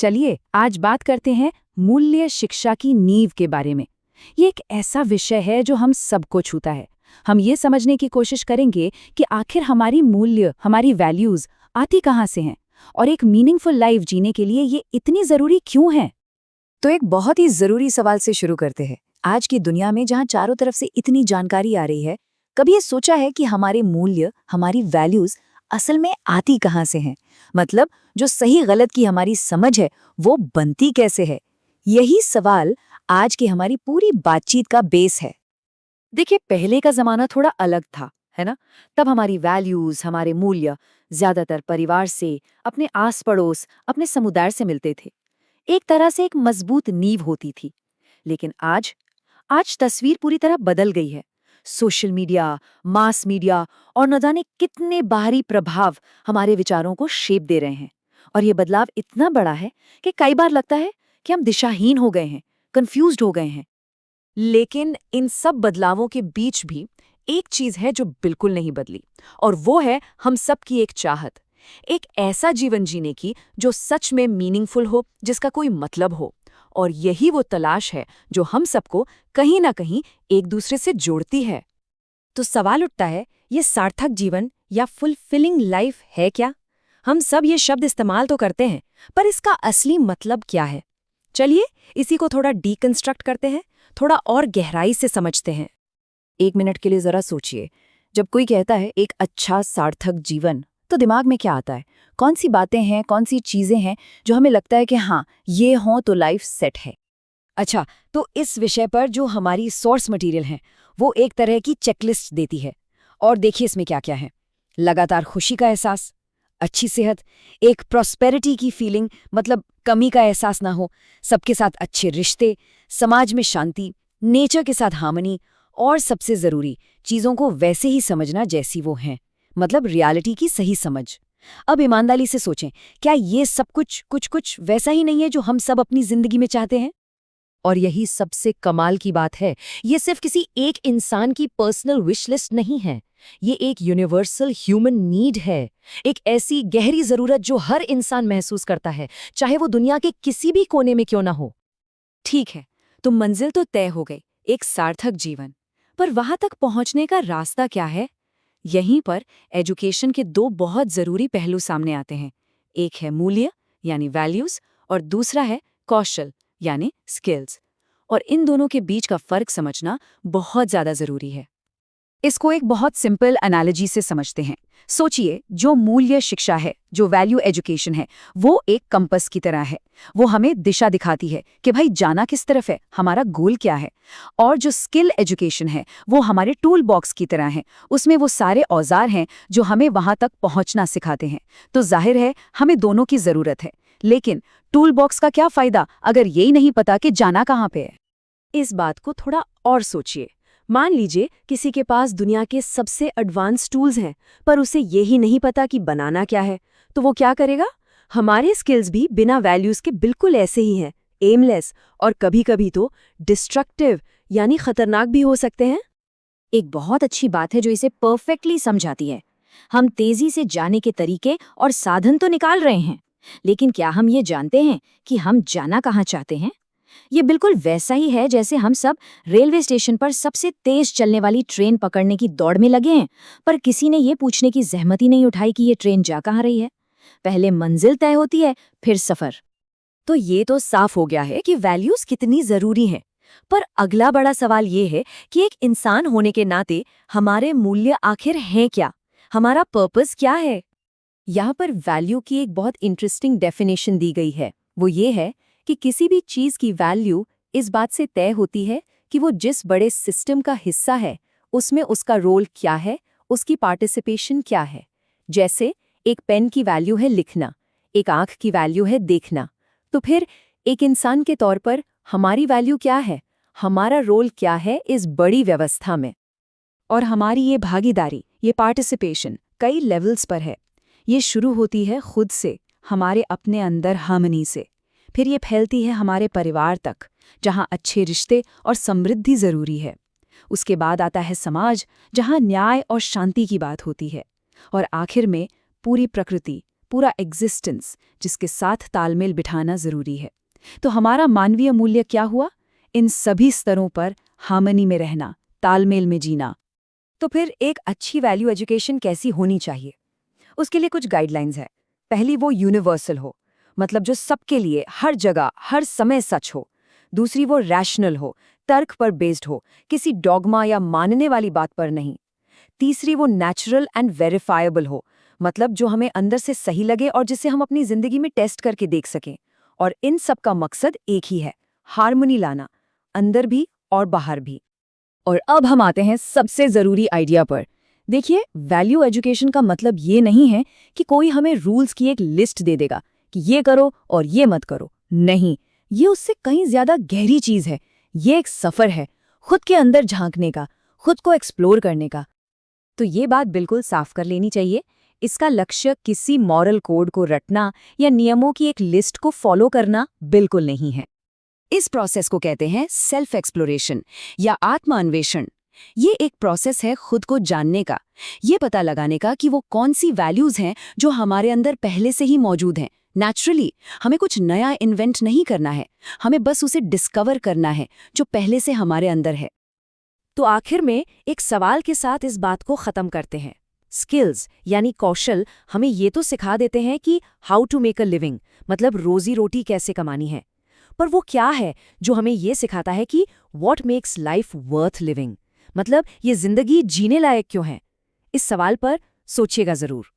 चलिए आज बात करते हैं मूल्य शिक्षा की नींव के बारे में। ये एक ऐसा विषय है जो हम सबको छूता है। हम ये समझने की कोशिश करेंगे कि आखिर हमारी मूल्य, हमारी वैल्यूज आती कहाँ से हैं और एक मीनिंगफुल लाइफ जीने के लिए ये इतनी ज़रूरी क्यों है। तो एक बहुत ही जरूरी सवाल से शुरू करते हैं। आज की दुनिया में जहाँ चारों तरफ से इतनी जानकारी आ रही है, कभी ये सोचा है कि हमारे मूल्य, हमारी वैल्यूज असल में आती कहाँ से हैं? मतलब जो सही गलत की हमारी समझ है वो बनती कैसे है? यही सवाल आज की हमारी पूरी बातचीत का बेस है। देखिए, पहले का जमाना थोड़ा अलग था, है ना? तब हमारी वैल्यूज, हमारे मूल्य ज्यादातर परिवार से, अपने आस पड़ोस, अपने समुदाय से मिलते थे। एक तरह से एक मजबूत नींव होती थी। लेकिन आज आज तस्वीर पूरी तरह बदल गई है। सोशल मीडिया, मास मीडिया और न जाने कितने बाहरी प्रभाव हमारे विचारों को शेप दे रहे हैं। और ये बदलाव इतना बड़ा है कि कई बार लगता है कि हम दिशाहीन हो गए हैं, कंफ्यूज्ड हो गए हैं। लेकिन इन सब बदलावों के बीच भी एक चीज है जो बिल्कुल नहीं बदली, और वो है हम सबकी एक चाहत, एक ऐसा जीवन जीने की जो सच में मीनिंगफुल हो, जिसका कोई मतलब हो। और यही वो तलाश है जो हम सबको कहीं ना कहीं एक दूसरे से जोड़ती है। तो सवाल उठता है, ये सार्थक जीवन या फुलफिलिंग लाइफ है क्या? हम सब ये शब्द इस्तेमाल तो करते हैं, पर इसका असली मतलब क्या है? चलिए इसी को थोड़ा डीकंस्ट्रक्ट करते हैं, थोड़ा और गहराई से समझते हैं। 1 मिनट के लिए जरा सोचिए, जब कोई कहता है एक अच्छा सार्थक जीवन, तो दिमाग में क्या आता है? कौन सी बातें हैं, कौन सी चीजें हैं जो हमें लगता है कि हाँ, ये हों तो लाइफ सेट है? अच्छा, तो इस विषय पर जो हमारी सोर्स मटेरियल है वो एक तरह की चेकलिस्ट देती है। और देखिए इसमें क्या क्या है। लगातार खुशी का एहसास, अच्छी सेहत, एक प्रॉस्पेरिटी की फीलिंग, मतलब कमी का एहसास ना हो, सबके साथ अच्छे रिश्ते, समाज में शांति, नेचर के साथ हार्मनी, और सबसे जरूरी, चीजों को वैसे ही समझना जैसी वो हैं, मतलब रियलिटी की सही समझ। अब ईमानदारी से सोचें, क्या ये सब कुछ वैसा ही नहीं है जो हम सब अपनी जिंदगी में चाहते हैं? और यही सबसे कमाल की बात है, ये सिर्फ किसी एक इंसान की पर्सनल विश लिस्ट नहीं है। ये एक यूनिवर्सल ह्यूमन नीड है, एक ऐसी गहरी जरूरत जो हर इंसान महसूस करता है, चाहे वो दुनिया के किसी भी कोने में क्यों ना हो। ठीक है, तो मंजिल तो तय हो गई, एक सार्थक जीवन। पर वहां तक पहुंचने का रास्ता क्या है? यहीं पर एजुकेशन के दो बहुत जरूरी पहलू सामने आते हैं। एक है मूल्य यानी वैल्यूज, और दूसरा है कौशल यानी स्किल्स। और इन दोनों के बीच का फर्क समझना बहुत ज्यादा जरूरी है। इसको एक बहुत सिंपल एनालॉजी से समझते हैं। सोचिए, जो मूल्य शिक्षा है, जो वैल्यू एजुकेशन है, वो एक कंपस की तरह है। वो हमें दिशा दिखाती है कि भाई जाना किस तरफ है, हमारा गोल क्या है। और जो स्किल एजुकेशन है वो हमारे टूल बॉक्स की तरह है। उसमें वो सारे औजार हैं जो हमें वहां तक पहुंचना सिखाते हैं। तो जाहिर है हमें दोनों की जरूरत है। लेकिन टूल बॉक्स का क्या फायदा अगर यही नहीं पता कि जाना कहाँ पे है। इस बात को थोड़ा और सोचिए। मान लीजिए किसी के पास दुनिया के सबसे एडवांस टूल्स हैं, पर उसे यही नहीं पता कि बनाना क्या है, तो वो क्या करेगा? हमारे स्किल्स भी बिना वैल्यूज के बिल्कुल ऐसे ही हैं, एमलेस, और कभी-कभी तो डिस्ट्रक्टिव यानी खतरनाक भी हो सकते हैं। एक बहुत अच्छी बात है जो इसे परफेक्टली समझाती है। हम तेजी से जाने के तरीके और साधन तो निकाल रहे हैं, लेकिन क्या हम ये जानते हैं कि हम जाना कहाँ चाहते हैं? ये बिल्कुल वैसा ही है जैसे हम सब रेलवे स्टेशन पर सबसे तेज चलने वाली ट्रेन पकड़ने की दौड़ में लगे हैं, पर किसी ने ये पूछने की जहमत ही नहीं उठाई कि ये ट्रेन जा कहाँ रही है। पहले मंजिल तय होती है, फिर सफर। तो ये तो साफ हो गया है कि वैल्यूज कितनी जरूरी हैं। पर अगला बड़ा सवाल ये है कि एक इंसान होने के नाते हमारे मूल्य आखिर हैं क्या? हमारा पर्पस क्या है? यहाँ पर वैल्यू की एक बहुत इंटरेस्टिंग डेफिनेशन दी गई है। वो ये है कि किसी भी चीज की वैल्यू इस बात से तय होती है कि वो जिस बड़े सिस्टम का हिस्सा है उसमें उसका रोल क्या है, उसकी पार्टिसिपेशन क्या है। जैसे एक पेन की वैल्यू है लिखना, एक आंख की वैल्यू है देखना। तो फिर एक इंसान के तौर पर हमारी वैल्यू क्या है, हमारा रोल क्या है इस बड़ी व्यवस्था में। और हमारी ये भागीदारी, ये पार्टिसिपेशन कई लेवल्स पर है। ये शुरू होती है खुद से, हमारे अपने अंदर हार्मनी से। फिर ये फैलती है हमारे परिवार तक, जहाँ अच्छे रिश्ते और समृद्धि जरूरी है। उसके बाद आता है समाज, जहाँ न्याय और शांति की बात होती है। और आखिर में पूरी प्रकृति, पूरा एग्जिस्टेंस जिसके साथ तालमेल बिठाना जरूरी है। तो हमारा मानवीय मूल्य क्या हुआ? इन सभी स्तरों पर हार्मनी में रहना, तालमेल में जीना। तो फिर एक अच्छी वैल्यू एजुकेशन कैसी होनी चाहिए? उसके लिए कुछ गाइडलाइंस है। पहली, वो यूनिवर्सल हो, मतलब जो सबके लिए हर जगह हर समय सच हो। दूसरी, वो रैशनल हो, तर्क पर बेस्ड हो, किसी डॉगमा या मानने वाली बात पर नहीं। तीसरी, वो नेचुरल एंड वेरीफाएबल हो, मतलब जो हमें अंदर से सही लगे और जिसे हम अपनी जिंदगी में टेस्ट करके देख सकें। और इन सब का मकसद एक ही है, हार्मनी लाना, अंदर भी और बाहर भी। और अब हम आते हैं सबसे जरूरी आइडिया पर। देखिए, वैल्यू एजुकेशन का मतलब ये नहीं है कि कोई हमें रूल्स की एक लिस्ट दे देगा कि ये करो और ये मत करो। नहीं, ये उससे कहीं ज्यादा गहरी चीज है। ये एक सफर है, खुद के अंदर झांकने का, खुद को एक्सप्लोर करने का। तो ये बात बिल्कुल साफ कर लेनी चाहिए, इसका लक्ष्य किसी मॉरल कोड को रटना या नियमों की एक लिस्ट को फॉलो करना बिल्कुल नहीं है। इस प्रोसेस को कहते हैं सेल्फ एक्सप्लोरेशन या आत्मान्वेषण। ये एक प्रोसेस है खुद को जानने का, ये पता लगाने का कि वो कौन सी वैल्यूज हैं जो हमारे अंदर पहले से ही मौजूद हैं। नेचुरली हमें कुछ नया इन्वेंट नहीं करना है, हमें बस उसे डिस्कवर करना है जो पहले से हमारे अंदर है। तो आखिर में एक सवाल के साथ इस बात को खत्म करते हैं। स्किल्स यानी कौशल हमें ये तो सिखा देते हैं कि how to make a living, मतलब रोजी रोटी कैसे कमानी है। पर वो क्या है जो हमें ये सिखाता है कि what makes life worth living, मतलब ये जिंदगी जीने लायक क्यों है? इस सवाल पर सोचिएगा जरूर।